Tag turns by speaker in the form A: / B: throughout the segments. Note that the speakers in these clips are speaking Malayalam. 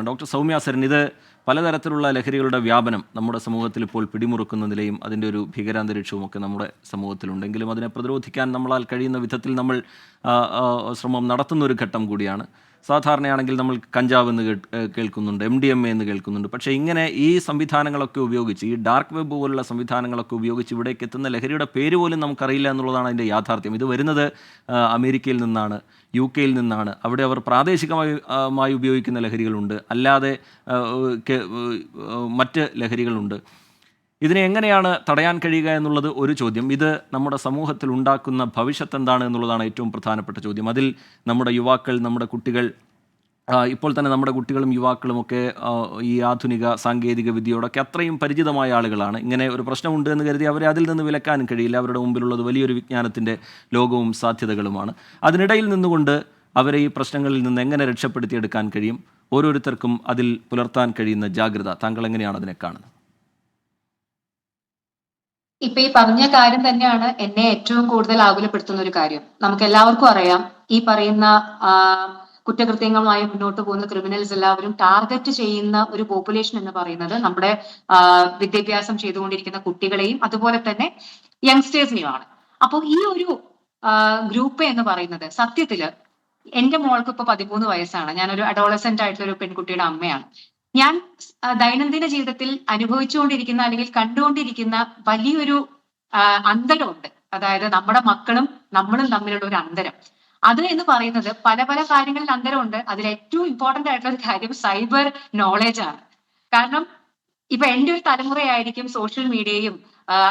A: ഡോക്ടർ സൗമ്യ സരൻ, ഇത് പലതരത്തിലുള്ള ലഹരികളുടെ വ്യാപനം നമ്മുടെ സമൂഹത്തിൽ ഇപ്പോൾ പിടിമുറുക്കുന്ന നിലയും അതിൻ്റെ ഒരു ഭീകരാന്തരീക്ഷവും ഒക്കെ നമ്മുടെ സമൂഹത്തിലുണ്ടെങ്കിലും അതിനെ പ്രതിരോധിക്കാൻ നമ്മളാൽ കഴിയുന്ന വിധത്തിൽ നമ്മൾ ശ്രമം നടത്തുന്ന ഒരു ഘട്ടം കൂടിയാണ്. സാധാരണയാണെങ്കിൽ നമ്മൾ കഞ്ചാവ് എന്ന് കേൾക്കുന്നുണ്ട്, MDMA എന്ന് കേൾക്കുന്നുണ്ട്. പക്ഷേ ഇങ്ങനെ ഈ സംവിധാനങ്ങളൊക്കെ ഉപയോഗിച്ച്, ഈ ഡാർക്ക് വെബ് പോലുള്ള സംവിധാനങ്ങളൊക്കെ ഉപയോഗിച്ച് ഇവിടേക്ക് എത്തുന്ന ലഹരിയുടെ പേര് പോലും നമുക്കറിയില്ല എന്നുള്ളതാണ് അതിൻ്റെ യാഥാർത്ഥ്യം. ഇത് വരുന്നത് അമേരിക്കയിൽ നിന്നാണ്, UK നിന്നാണ്. അവിടെ അവർ പ്രാദേശികമായി ഉപയോഗിക്കുന്ന ലഹരികളുണ്ട്, അല്ലാതെ മറ്റ് ലഹരികളുണ്ട്. ഇതിനെ എങ്ങനെയാണ് തടയാൻ കഴിയുക എന്നുള്ളത് ഒരു ചോദ്യം. ഇത് നമ്മുടെ സമൂഹത്തിൽ ഉണ്ടാക്കുന്ന ഭവിഷ്യത്ത് എന്താണ് എന്നുള്ളതാണ് ഏറ്റവും പ്രധാനപ്പെട്ട ചോദ്യം. അതിൽ നമ്മുടെ യുവാക്കൾ, നമ്മുടെ കുട്ടികൾ, ഇപ്പോൾ തന്നെ നമ്മുടെ കുട്ടികളും യുവാക്കളുമൊക്കെ ഈ ആധുനിക സാങ്കേതിക വിദ്യയോടൊക്കെ അത്രയും പരിചിതമായ ആളുകളാണ്. ഇങ്ങനെ ഒരു പ്രശ്നമുണ്ട് എന്ന് കരുതി അവരെ അതിൽ നിന്ന് വിലക്കാനും കഴിയില്ല. അവരുടെ മുമ്പിലുള്ളത് വലിയൊരു വിജ്ഞാനത്തിൻ്റെ ലോകവും സാധ്യതകളുമാണ്. അതിനിടയിൽ നിന്നുകൊണ്ട് അവരെ ഈ പ്രശ്നങ്ങളിൽ നിന്ന് എങ്ങനെ രക്ഷപ്പെടുത്തിയെടുക്കാൻ കഴിയും? ഓരോരുത്തർക്കും അതിൽ പുലർത്താൻ കഴിയുന്ന ജാഗ്രത, താങ്കൾ എങ്ങനെയാണ് അതിനെ കാണുന്നത്?
B: ഇപ്പൊ ഈ പറഞ്ഞ കാര്യം തന്നെയാണ് എന്നെ ഏറ്റവും കൂടുതൽ ആകുലപ്പെടുത്തുന്ന ഒരു കാര്യം. നമുക്ക് എല്ലാവർക്കും അറിയാം, ഈ പറയുന്ന കുറ്റകൃത്യങ്ങളുമായി മുന്നോട്ട് പോകുന്ന ക്രിമിനൽസ് എല്ലാവരും ടാർഗറ്റ് ചെയ്യുന്ന ഒരു പോപ്പുലേഷൻ എന്ന് പറയുന്നത് നമ്മുടെ വിദ്യാഭ്യാസം ചെയ്തുകൊണ്ടിരിക്കുന്ന കുട്ടികളെയും അതുപോലെ തന്നെ യങ്സ്റ്റേഴ്സിനെയുമാണ്. അപ്പോൾ ഈ ഒരു ഗ്രൂപ്പ് എന്ന് പറയുന്നത് സത്യത്തില് എന്റെ മോൾക്ക് ഇപ്പൊ 13 വയസ്സാണ്. ഞാനൊരു അഡോളസെന്റ് ആയിട്ടുള്ള ഒരു പെൺകുട്ടിയുടെ അമ്മയാണ്. ഞാൻ ദൈനംദിന ജീവിതത്തിൽ അനുഭവിച്ചുകൊണ്ടിരിക്കുന്ന അല്ലെങ്കിൽ കണ്ടുകൊണ്ടിരിക്കുന്ന വലിയൊരു അന്തരമുണ്ട്. അതായത് നമ്മുടെ മക്കളും നമ്മളും തമ്മിലുള്ള ഒരു അന്തരം. അത് എന്ന് പറയുന്നത് പല പല കാര്യങ്ങളിൽ അന്തരമുണ്ട്. അതിൽ ഏറ്റവും ഇമ്പോർട്ടന്റ് ആയിട്ടുള്ള ഒരു കാര്യം സൈബർ നോളജ് ആണ്. കാരണം ഇപ്പൊ എന്റെ ഒരു തലമുറയായിരിക്കും സോഷ്യൽ മീഡിയയും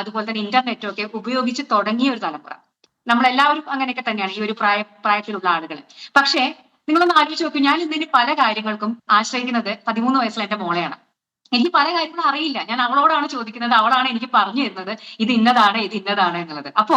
B: അതുപോലെ തന്നെ ഇന്റർനെറ്റും ഒക്കെ ഉപയോഗിച്ച് തുടങ്ങിയ ഒരു തലമുറ. നമ്മളെല്ലാവരും അങ്ങനെയൊക്കെ തന്നെയാണ്, ഈ ഒരു പ്രായത്തിലുള്ള ആളുകൾ. പക്ഷേ നിങ്ങളൊന്ന് ആലോചിച്ച് നോക്കൂ, ഞാൻ ഇന്നിന് പല കാര്യങ്ങൾക്കും ആശ്രയിക്കുന്നത് 13 വയസ്സുള്ള എന്റെ മോളെയാണ്. എനിക്ക് പല കാര്യങ്ങളും അറിയില്ല. ഞാൻ അവളോടാണ് ചോദിക്കുന്നത്, അവളാണ് എനിക്ക് പറഞ്ഞു തരുന്നത് ഇത് ഇന്നതാണ് എന്നുള്ളത്. അപ്പോ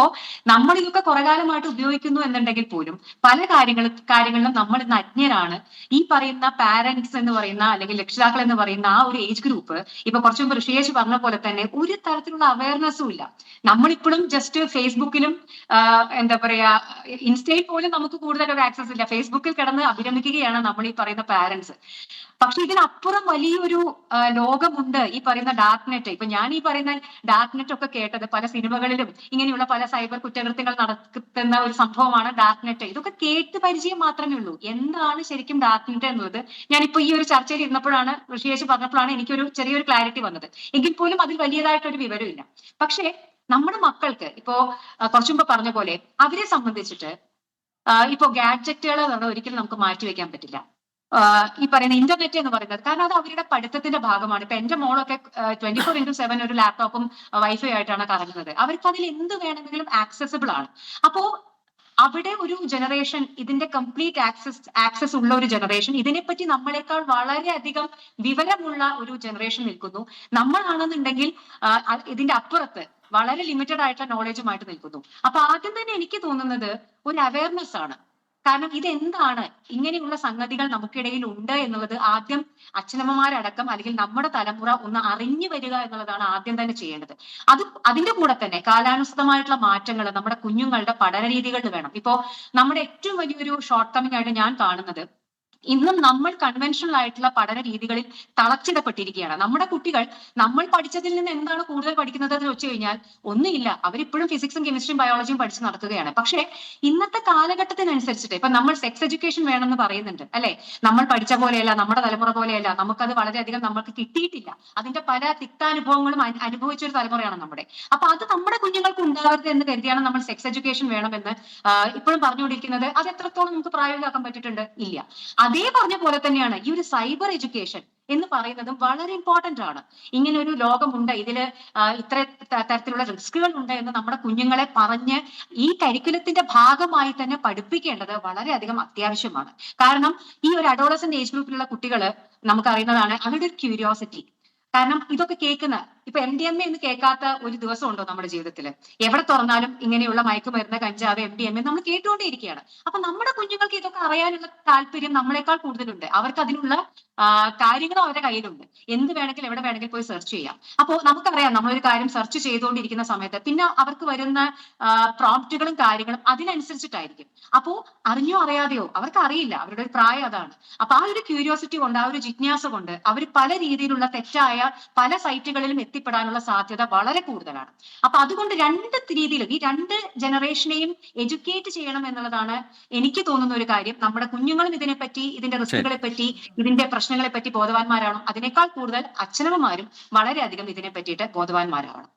B: നമ്മൾ ഇതൊക്കെ കുറെ കാലമായിട്ട് ഉപയോഗിക്കുന്നു എന്നുണ്ടെങ്കിൽ പോലും പല കാര്യങ്ങളിലും നമ്മൾ ഇന്ന് അജ്ഞരാണ്. ഈ പറയുന്ന പാരന്റ്സ് എന്ന് പറയുന്ന അല്ലെങ്കിൽ രക്ഷിതാക്കൾ എന്ന് പറയുന്ന ആ ഒരു ഏജ് ഗ്രൂപ്പ്, ഇപ്പൊ കുറച്ചു മുമ്പ് ഋഷിയേഷ് പറഞ്ഞ പോലെ തന്നെ ഒരു തരത്തിലുള്ള അവയർനെസ്സും ഇല്ല. നമ്മളിപ്പോഴും ജസ്റ്റ് ഫേസ്ബുക്കിലും എന്താ പറയാ ഇൻസ്റ്റയിൽ പോലും നമുക്ക് കൂടുതൽ ഒരു ആക്സസ് ഇല്ല. ഫേസ്ബുക്കിൽ കിടന്ന് അഭിരമിക്കുകയാണ് നമ്മൾ ഈ പറയുന്ന പാരന്റ്സ്. പക്ഷെ ഇതിനപ്പുറം വലിയൊരു ലോകമുണ്ട്, ഈ പറയുന്ന ഡാർക്ക് നെറ്റ്. ഇപ്പൊ ഞാൻ ഈ പറയുന്ന ഡാർക്ക് നെറ്റ് ഒക്കെ കേട്ടത് പല സിനിമകളിലും ഇങ്ങനെയുള്ള പല സൈബർ കുറ്റകൃത്യങ്ങൾ നടത്തുന്ന ഒരു സംഭവമാണ് ഡാർക്ക് നെറ്റ്. ഇതൊക്കെ കേട്ട് പരിചയം മാത്രമേ ഉള്ളൂ. എന്താണ് ശരിക്കും ഡാർക്ക് നെറ്റ് എന്നുള്ളത് ഞാനിപ്പോ ഈ ഒരു ചർച്ചയിൽ ഇരുന്നപ്പോഴാണ്, ഋഷിയേഷ് പറഞ്ഞപ്പോഴാണ് എനിക്കൊരു ചെറിയൊരു ക്ലാരിറ്റി വന്നത്. എങ്കിൽ പോലും അതിൽ വലിയതായിട്ടൊരു വിവരമില്ല. പക്ഷേ നമ്മുടെ മക്കൾക്ക് ഇപ്പോ കുറച്ചു മുമ്പ് പറഞ്ഞ പോലെ അവരെ സംബന്ധിച്ചിട്ട് ഇപ്പോ ഗാഡ്ജറ്റുകൾ ഒരിക്കലും നമുക്ക് മാറ്റിവെക്കാൻ പറ്റില്ല. ഈ പറയുന്ന ഇന്റർനെറ്റ് എന്ന് പറയുന്നത്, കാരണം അത് അവരുടെ പഠിത്തത്തിന്റെ ഭാഗമാണ്. ഇപ്പൊ എന്റെ മോളൊക്കെ 24/7 ഒരു ലാപ്ടോപ്പും വൈഫൈ ആയിട്ടാണ് കറങ്ങുന്നത്. അവർക്ക് അതിൽ എന്ത് വേണമെങ്കിലും ആക്സസിബിൾ ആണ്. അപ്പോ അവിടെ ഒരു ജനറേഷൻ, ഇതിന്റെ കംപ്ലീറ്റ് ആക്സസ് ഉള്ള ഒരു ജനറേഷൻ, ഇതിനെപ്പറ്റി നമ്മളെക്കാൾ വളരെയധികം വിവരമുള്ള ഒരു ജനറേഷൻ നിൽക്കുന്നു. നമ്മളാണെന്നുണ്ടെങ്കിൽ ഇതിന്റെ അപ്പുറത്ത് വളരെ ലിമിറ്റഡ് ആയിട്ടുള്ള നോളജുമായിട്ട് നിൽക്കുന്നു. അപ്പൊ ആദ്യം തന്നെ എനിക്ക് തോന്നുന്നത് ഒരു അവയർനെസ് ആണ്. കാരണം ഇതെന്താണ്, ഇങ്ങനെയുള്ള സംഗതികൾ നമുക്കിടയിൽ ഉണ്ട് എന്നുള്ളത് ആദ്യം അച്ഛനമ്മമാരടക്കം അല്ലെങ്കിൽ നമ്മുടെ തലമുറ ഒന്ന് അറിഞ്ഞു വരിക എന്നുള്ളതാണ് ആദ്യം തന്നെ ചെയ്യേണ്ടത്. അതിന്റെ കൂടെ തന്നെ കാലാനുസൃതമായിട്ടുള്ള മാറ്റങ്ങൾ നമ്മുടെ കുഞ്ഞുങ്ങളുടെ പഠന രീതികളിൽ വേണം. ഇപ്പോ നമ്മുടെ ഏറ്റവും വലിയൊരു ഷോർട്ട് കമ്മിങ് ആയിട്ട് ഞാൻ കാണുന്നത്, ഇന്നും നമ്മൾ കൺവെൻഷണൽ ആയിട്ടുള്ള പഠന രീതികളിൽ തളച്ചിടപ്പെട്ടിരിക്കുകയാണ്. നമ്മുടെ കുട്ടികൾ നമ്മൾ പഠിച്ചതിൽ നിന്ന് എന്താണ് കൂടുതൽ പഠിക്കുന്നത് എന്ന് വെച്ച് കഴിഞ്ഞാൽ ഒന്നുമില്ല, അവരിപ്പോഴും ഫിസിക്സും കെമിസ്ട്രിയും ബയോളജിയും പഠിച്ച് നടത്തുകയാണ്. പക്ഷേ ഇന്നത്തെ കാലഘട്ടത്തിനനുസരിച്ചിട്ട് ഇപ്പൊ നമ്മൾ സെക്സ് എഡ്യൂക്കേഷൻ വേണമെന്ന് പറയുന്നുണ്ട് അല്ലെ. നമ്മൾ പഠിച്ച പോലെയല്ല, നമ്മുടെ തലമുറ പോലെയല്ല, നമുക്കത് വളരെയധികം നമുക്ക് കിട്ടിയിട്ടില്ല. അതിന്റെ പല തിക്താനുഭവങ്ങളും അനുഭവിച്ച ഒരു തലമുറയാണ് നമ്മുടെ. അപ്പൊ അത് നമ്മുടെ കുഞ്ഞുങ്ങൾക്ക് ഉണ്ടാവരുത് എന്ന് കരുതിയാണ് നമ്മൾ സെക്സ് എഡ്യൂക്കേഷൻ വേണമെന്ന് ഇപ്പോഴും പറഞ്ഞുകൊണ്ടിരിക്കുന്നത്. അത് എത്രത്തോളം നമുക്ക് പ്രായോഗികമാക്കാൻ പറ്റിയിട്ടുണ്ട്? ഇല്ല. അതേ പറഞ്ഞ പോലെ തന്നെയാണ് ഈ ഒരു സൈബർ എഡ്യൂക്കേഷൻ എന്ന് പറയുന്നതും വളരെ ഇമ്പോർട്ടന്റ് ആണ്. ഇങ്ങനെ ഒരു ലോകമുണ്ട്, ഇതില് ഇത്ര തരത്തിലുള്ള റിസ്കുകൾ ഉണ്ട് എന്ന് നമ്മുടെ കുഞ്ഞുങ്ങളെ പറഞ്ഞ് ഈ കരിക്കുലത്തിന്റെ ഭാഗമായി തന്നെ പഠിപ്പിക്കേണ്ടത് വളരെയധികം അത്യാവശ്യമാണ്. കാരണം ഈ ഒരു അഡോളസന്റ് ഏജ് ഗ്രൂപ്പിലുള്ള കുട്ടികള് നമുക്കറിയുന്നതാണ് അവരുടെ ഒരു ക്യൂരിയോസിറ്റി. കാരണം ഇതൊക്കെ കേൾക്കുന്ന ഇപ്പൊ MDMA എന്ന് കേൾക്കാത്ത ഒരു ദിവസം ഉണ്ടോ നമ്മുടെ ജീവിതത്തിൽ? എവിടെ തുറന്നാലും ഇങ്ങനെയുള്ള മയക്കുമരുന്ന്, കഞ്ചാവ്, MDMA നമ്മൾ കേട്ടുകൊണ്ടേയിരിക്കുകയാണ്. അപ്പൊ നമ്മുടെ കുഞ്ഞുങ്ങൾക്ക് ഇതൊക്കെ അറിയാനുള്ള താല്പര്യം നമ്മളെക്കാൾ കൂടുതലുണ്ട്. അവർക്ക് അതിനുള്ള കാര്യങ്ങളും അവരുടെ കയ്യിലുണ്ട്. എന്ത് വേണമെങ്കിലും എവിടെ വേണമെങ്കിലും പോയി സെർച്ച് ചെയ്യാം. അപ്പോ നമുക്കറിയാം, നമ്മളൊരു കാര്യം സെർച്ച് ചെയ്തുകൊണ്ടിരിക്കുന്ന സമയത്ത് പിന്നെ അവർക്ക് വരുന്ന പ്രോംപ്റ്റുകളും കാര്യങ്ങളും അതിനനുസരിച്ചിട്ടായിരിക്കും. അപ്പോ അറിഞ്ഞോ അറിയാതെയോ അവർക്ക് അറിയില്ല, അവരുടെ ഒരു പ്രായം അതാണ്. അപ്പൊ ആ ഒരു ക്യൂരിയോസിറ്റി കൊണ്ട്, ആ ഒരു ജിജ്ഞാസ കൊണ്ട് അവർ പല രീതിയിലുള്ള തെറ്റായ പല സൈറ്റുകളിലും എത്തിപ്പെടാനുള്ള സാധ്യത വളരെ കൂടുതലാണ്. അപ്പൊ അതുകൊണ്ട് രണ്ട് രീതിയിലും ഈ രണ്ട് ജനറേഷനെയും എഡ്യൂക്കേറ്റ് ചെയ്യണം എന്നുള്ളതാണ് എനിക്ക് തോന്നുന്ന ഒരു കാര്യം. നമ്മുടെ കുഞ്ഞുങ്ങളും ഇതിനെപ്പറ്റി, ഇതിന്റെ റിസ്കുകളെ പറ്റി, ഇതിന്റെ പ്രശ്നങ്ങളെ പറ്റി ബോധവാന്മാരാണോ? അതിനേക്കാൾ കൂടുതൽ അച്ഛനമ്മമാരും വളരെയധികം ഇതിനെ പറ്റിയിട്ട് ബോധവാന്മാരാവണം.